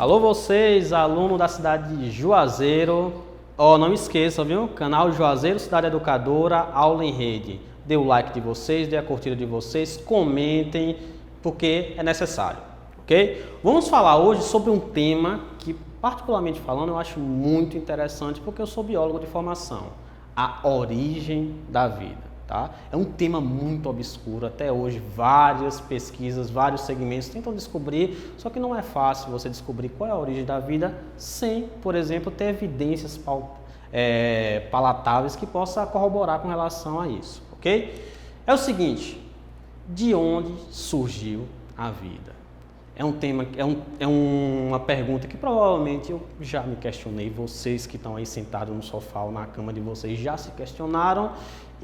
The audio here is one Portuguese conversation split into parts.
Alô vocês, aluno da cidade de Juazeiro. Não esqueçam, viu? Canal Juazeiro Cidade Educadora, aula em rede. Dê o like de vocês, dê a curtida de vocês, comentem, porque é necessário, ok? Vamos falar hoje sobre um tema que, particularmente falando, eu acho muito interessante, porque eu sou biólogo de formação. A origem da vida. Tá? É um tema muito obscuro, até hoje várias pesquisas, vários segmentos tentam descobrir, só que não é fácil você descobrir qual é a origem da vida sem, por exemplo, ter evidências palatáveis que possa corroborar com relação a isso, ok? É o seguinte, de onde surgiu a vida? É um tema, uma pergunta que provavelmente eu já me questionei, vocês que estão aí sentados no sofá ou na cama de vocês já se questionaram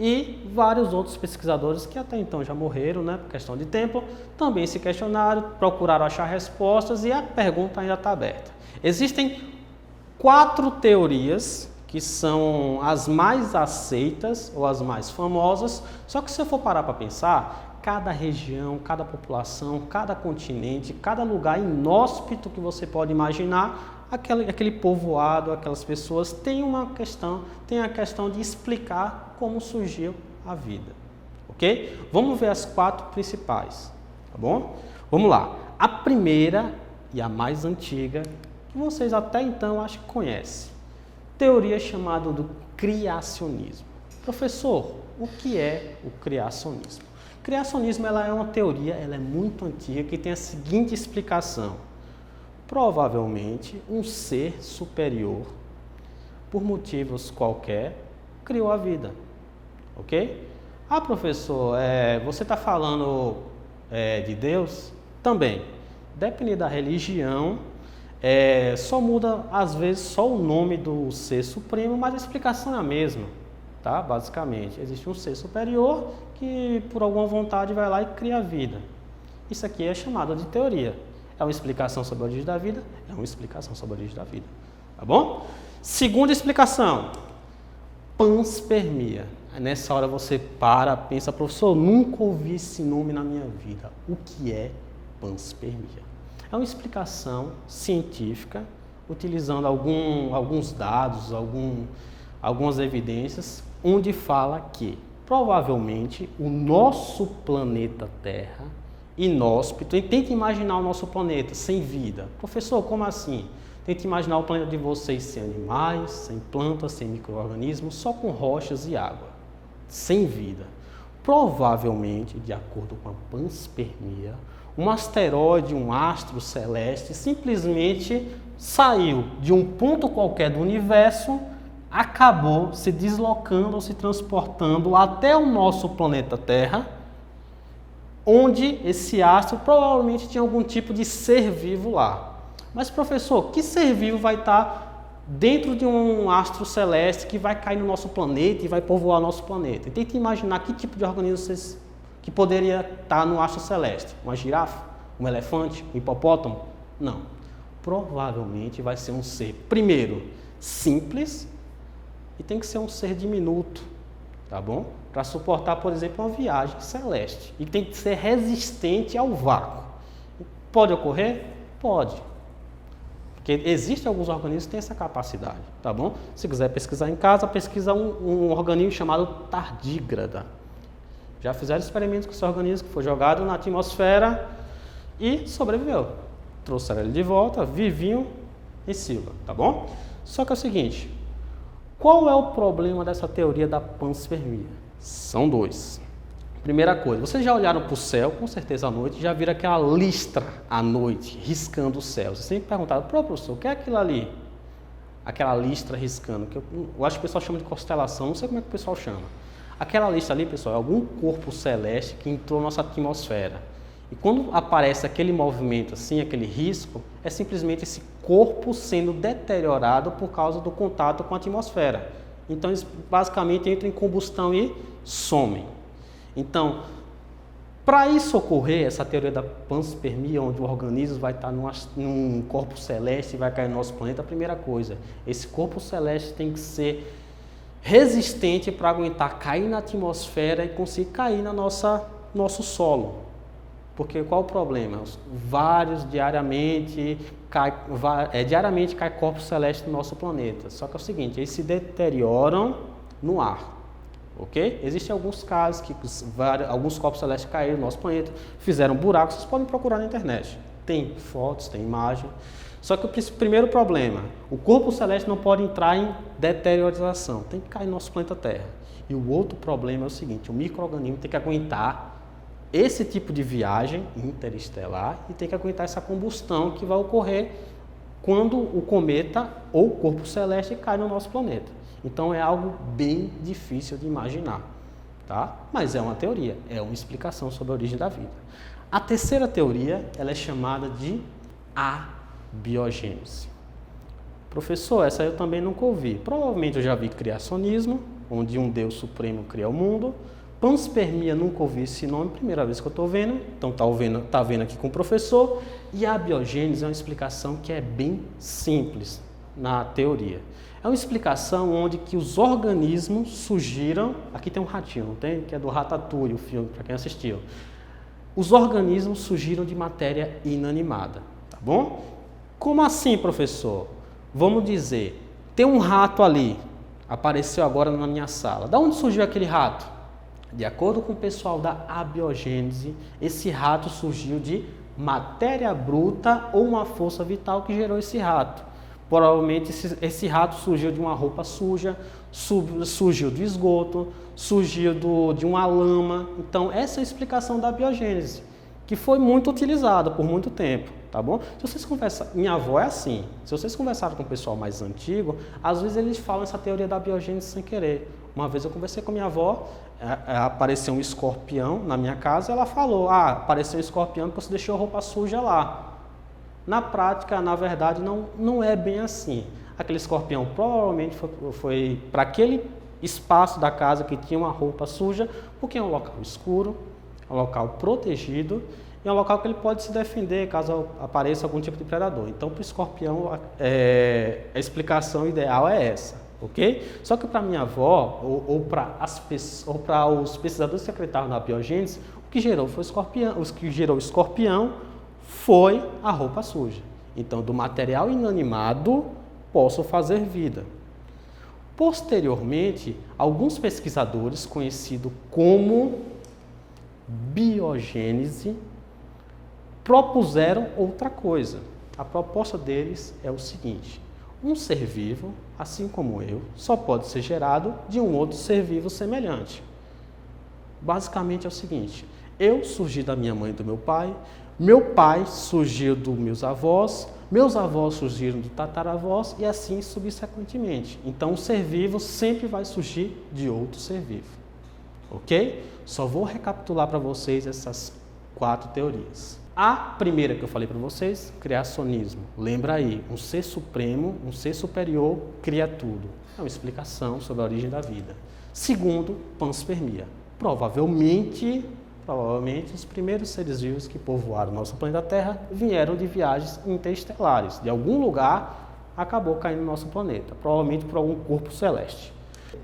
e vários outros pesquisadores que até então já morreram, né, por questão de tempo, também se questionaram, procuraram achar respostas e a pergunta ainda está aberta. Existem 4 teorias que são as mais aceitas ou as mais famosas, só que se eu for parar para pensar, cada região, cada população, cada continente, cada lugar inóspito que você pode imaginar, aquele povoado, aquelas pessoas tem a questão de explicar como surgiu a vida, ok? Vamos ver as 4 principais, tá bom? Vamos lá. A primeira e a mais antiga, que vocês até então acho que conhecem, teoria chamada do criacionismo. Professor, o que é o criacionismo? O criacionismo ela é uma teoria, ela é muito antiga, que tem a seguinte explicação. Provavelmente, um ser superior, por motivos qualquer, criou a vida, ok? Ah, professor, você está falando de Deus? Também. Depende da religião, só muda, às vezes, só o nome do ser supremo, mas a explicação é a mesma, tá? Basicamente, existe um ser superior que, por alguma vontade, vai lá e cria a vida. Isso aqui é chamado de teoria. É uma explicação sobre a origem da vida? É uma explicação sobre a origem da vida. Tá bom? Segunda explicação. Panspermia. Nessa hora você pensa, professor, nunca ouvi esse nome na minha vida. O que é panspermia? É uma explicação científica, utilizando alguns dados, algumas evidências, onde fala que, provavelmente, o nosso planeta Terra inóspito, e tenta imaginar o nosso planeta sem vida. Professor, como assim? Tenta imaginar o planeta de vocês sem animais, sem plantas, sem micro-organismos, só com rochas e água, sem vida. Provavelmente, de acordo com a panspermia, um asteroide, um astro celeste, simplesmente saiu de um ponto qualquer do universo, acabou se deslocando ou se transportando até o nosso planeta Terra, onde esse astro provavelmente tinha algum tipo de ser vivo lá. Mas, professor, que ser vivo vai estar dentro de um astro celeste que vai cair no nosso planeta e vai povoar nosso planeta? Tente imaginar que tipo de organismo que poderia estar no astro celeste. Uma girafa? Um elefante? Um hipopótamo? Não. Provavelmente vai ser um ser, primeiro, simples e tem que ser um ser diminuto, tá bom? Para suportar, por exemplo, uma viagem celeste. E tem que ser resistente ao vácuo. Pode ocorrer? Pode. Porque existem alguns organismos que têm essa capacidade, tá bom? Se quiser pesquisar em casa, pesquisa um organismo chamado tardígrada. Já fizeram experimentos com esse organismo que foi jogado na atmosfera e sobreviveu. Trouxeram ele de volta, vivinho em Silva, tá bom? Só que é o seguinte, qual é o problema dessa teoria da panspermia? São 2. Primeira coisa, vocês já olharam para o céu, com certeza à noite, já viram aquela listra à noite, riscando o céu. Vocês sempre perguntaram, professor, o que é aquilo ali? Aquela listra riscando, que eu acho que o pessoal chama de constelação, não sei como é que o pessoal chama. Aquela listra ali, pessoal, é algum corpo celeste que entrou na nossa atmosfera. E quando aparece aquele movimento assim, aquele risco, é simplesmente esse corpo sendo deteriorado por causa do contato com a atmosfera. Então, eles basicamente entram em combustão e somem. Então, para isso ocorrer, essa teoria da panspermia, onde o organismo vai estar num corpo celeste e vai cair no nosso planeta, a primeira coisa, esse corpo celeste tem que ser resistente para aguentar cair na atmosfera e conseguir cair no nosso solo. Porque qual o problema? Diariamente cai corpos celestes no nosso planeta. Só que é o seguinte, eles se deterioram no ar. Ok? Existem alguns casos que alguns corpos celestes caíram no nosso planeta, fizeram buracos, vocês podem procurar na internet. Tem fotos, tem imagem. Só que o primeiro problema, o corpo celeste não pode entrar em deteriorização, tem que cair no nosso planeta Terra. E o outro problema é o seguinte, o micro-organismo tem que aguentar esse tipo de viagem interestelar e tem que aguentar essa combustão que vai ocorrer quando o cometa ou o corpo celeste cai no nosso planeta. Então é algo bem difícil de imaginar, tá? Mas é uma teoria, é uma explicação sobre a origem da vida. A terceira teoria, ela é chamada de abiogênese. Professor, essa eu também nunca ouvi. Provavelmente eu já vi criacionismo, onde um Deus supremo cria o mundo. Panspermia, nunca ouvi esse nome, primeira vez que eu estou vendo. Então tá vendo aqui com o professor. E a abiogênese é uma explicação que é bem simples na teoria. É uma explicação onde que os organismos surgiram... Aqui tem um ratinho, não tem? Que é do Ratatouille, o filme, para quem assistiu. Os organismos surgiram de matéria inanimada, tá bom? Como assim, professor? Vamos dizer, tem um rato ali, apareceu agora na minha sala. Da onde surgiu aquele rato? De acordo com o pessoal da abiogênese, esse rato surgiu de matéria bruta ou uma força vital que gerou esse rato. Provavelmente esse rato surgiu de uma roupa suja, surgiu do esgoto, surgiu de uma lama. Então, essa é a explicação da abiogênese, que foi muito utilizada por muito tempo, tá bom? Se vocês conversam, minha avó é assim, se vocês conversaram com o pessoal mais antigo, às vezes eles falam essa teoria da abiogênese sem querer. Uma vez eu conversei com minha avó, apareceu um escorpião na minha casa, ela falou, apareceu um escorpião porque você deixou a roupa suja lá. Na prática, na verdade, não é bem assim. Aquele escorpião provavelmente foi para aquele espaço da casa que tinha uma roupa suja, porque é um local escuro, é um local protegido, e é um local que ele pode se defender caso apareça algum tipo de predador. Então, para o escorpião, a explicação ideal é essa, ok? Só que para minha avó, ou para os pesquisadores que acreditavam na abiogênese, o que gerou o escorpião foi a roupa suja. Então, do material inanimado, posso fazer vida. Posteriormente, alguns pesquisadores, conhecidos como biogênese, propuseram outra coisa. A proposta deles é o seguinte: um ser vivo, assim como eu, só pode ser gerado de um outro ser vivo semelhante. Basicamente é o seguinte: eu surgi da minha mãe e do meu pai surgiu dos meus avós surgiram do tataravós e assim subsequentemente. Então, o ser vivo sempre vai surgir de outro ser vivo. Ok? Só vou recapitular para vocês essas 4 teorias. A primeira que eu falei para vocês, criacionismo. Lembra aí, um ser supremo, um ser superior, cria tudo. É uma explicação sobre a origem da vida. Segundo, panspermia. Provavelmente os primeiros seres vivos que povoaram o nosso planeta Terra vieram de viagens interestelares. De algum lugar, acabou caindo no nosso planeta, provavelmente por algum corpo celeste.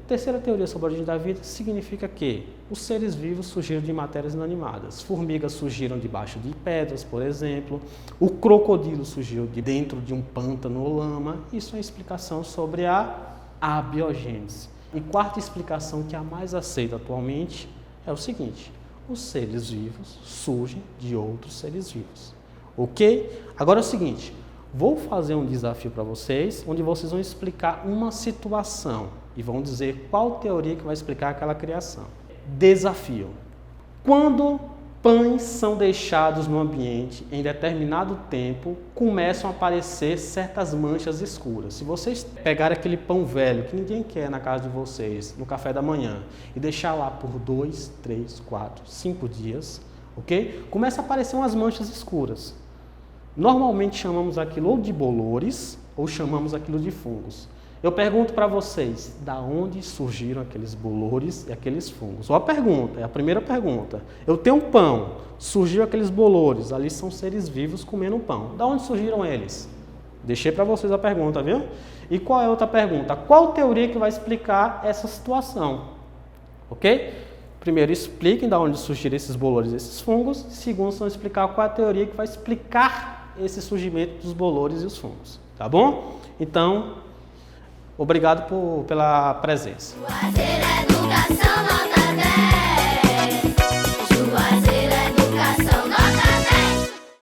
Terceira teoria sobre a origem da vida significa que os seres vivos surgiram de matérias inanimadas. Formigas surgiram debaixo de pedras, por exemplo. O crocodilo surgiu de dentro de um pântano ou lama. Isso é uma explicação sobre a abiogênese. E quarta explicação, que é a mais aceita atualmente, é o seguinte: os seres vivos surgem de outros seres vivos. Ok? Agora é o seguinte, vou fazer um desafio para vocês, onde vocês vão explicar uma situação e vão dizer qual teoria que vai explicar aquela criação. Desafio. Quando pães são deixados no ambiente em determinado tempo, começam a aparecer certas manchas escuras. Se vocês pegarem aquele pão velho que ninguém quer na casa de vocês, no café da manhã, e deixar lá por 2, 3, 4, 5 dias, ok? Começa a aparecer umas manchas escuras. Normalmente chamamos aquilo ou de bolores, ou chamamos aquilo de fungos. Eu pergunto para vocês, da onde surgiram aqueles bolores e aqueles fungos? Ó, a pergunta, é a primeira pergunta. Eu tenho um pão, surgiu aqueles bolores, ali são seres vivos comendo pão. Da onde surgiram eles? Deixei para vocês a pergunta, viu? E qual é a outra pergunta? Qual teoria que vai explicar essa situação? Ok? primeiro expliquem de onde surgiram esses bolores e esses fungos. Segundo, vão explicar qual é a teoria que vai explicar esse surgimento dos bolores e os fungos. Tá bom? Então, obrigado pela presença.